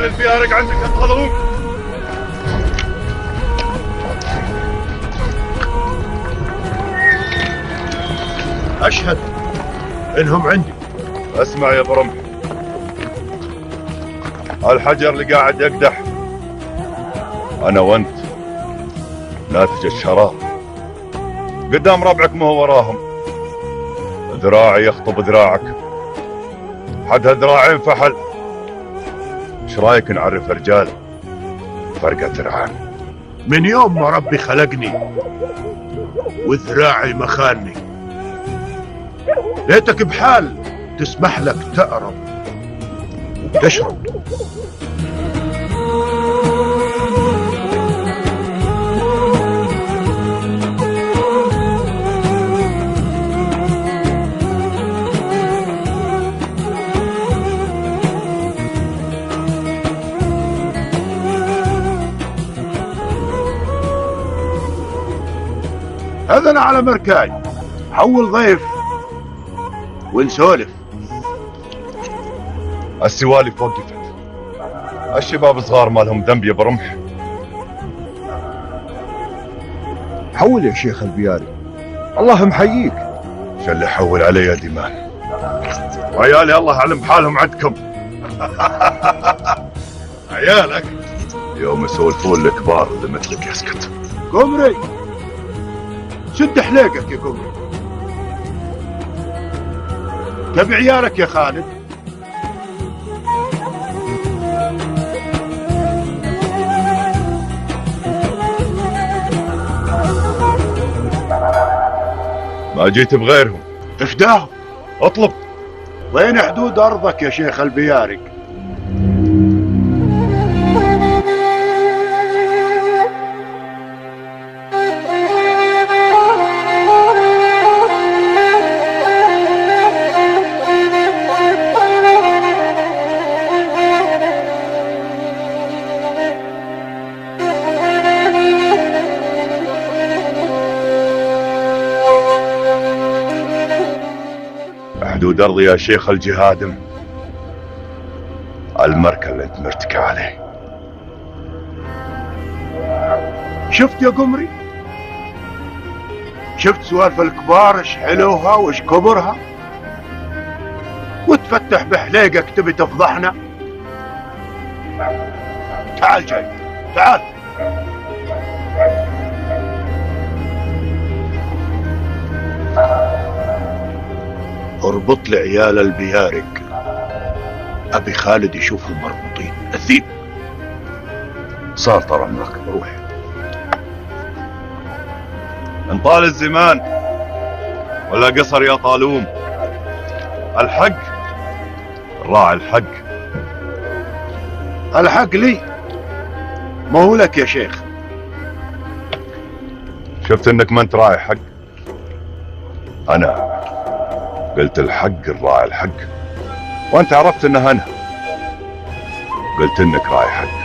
عيال الفيارق عندك الطلوم. أشهد إنهم عندي. اسمع يا برمح، الحجر اللي قاعد يقدح أنا وأنت ناتج الشراب. قدام ربعك ما هو وراهم. ذراعي يخطب ذراعك، حدها ذراعين فحل. ايش رايك نعرف رجال فرقة ذراعان؟ من يوم ما ربي خلقني وذراعي مخاني، ليتك بحال تسمح لك تقرب وتشرب. هذا أنا على مركاي، حول ضيف ونسولف. السوالف وقفت. الشباب صغار ما لهم ذنب يا برمح. حول يا شيخ البياري، الله محييك. شو اللي حول علي يا ديمان؟ عيالي الله اعلم بحالهم عندكم. عيالك يوم يسولفون الكبار اللي مثلك يسكت. قمري، شد حليقك يا قمري. تبع عيالك يا خالد. ما جيت بغيرهم. افداهم. اطلب. وين حدود أرضك يا شيخ البيارق؟ حدود أرضي يا شيخ الجهادم المركز اللي انت مرتكع عليه. شفت يا قمري؟ شفت سوالف الكبار ايش حلوها وايش كبرها؟ وتفتح بحليقك تبي تفضحنا؟ تعال جاي، تعال. اربط لي عيال البيارق، ابي خالد يشوفهم مربوطين. الذيب صار طال عمرك. روح. انطال الزمان ولا قصر يا طالوم. الحق راعي الحق. الحق لي، ما هو لك يا شيخ. شفت انك ما انت راعي حق. انا قلت الحق الراعي الحق، وانت عرفت انه انا قلت انك راعي حق.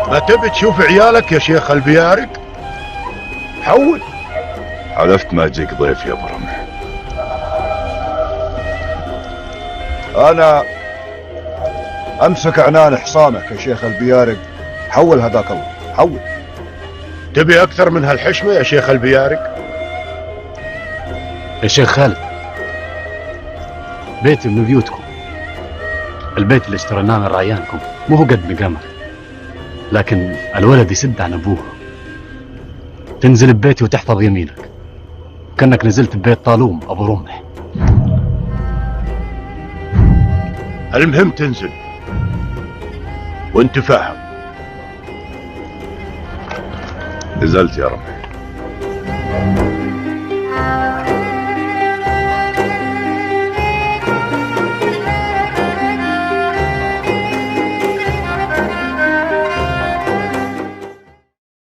ما تبي تشوف عيالك يا شيخ البيارق؟ حول. حلفت ما اجيك ضيف يا برمح. أنا أمسك عنان حصانك يا شيخ البيارق. حول هداك الله، حول. تبي أكثر من هالحشمة يا شيخ البيارق؟ يا شيخ خالد، بيتي من بيوتكم. البيت اللي اشتريناه من رعيانكم مو هو قد مقامك، لكن الولد يسد عن أبوه. تنزل ببيتي وتحفظ يمينك كأنك نزلت ببيت طالوم أبو رمح. المهم تنزل وانت فاهم. نزلت يا رمح.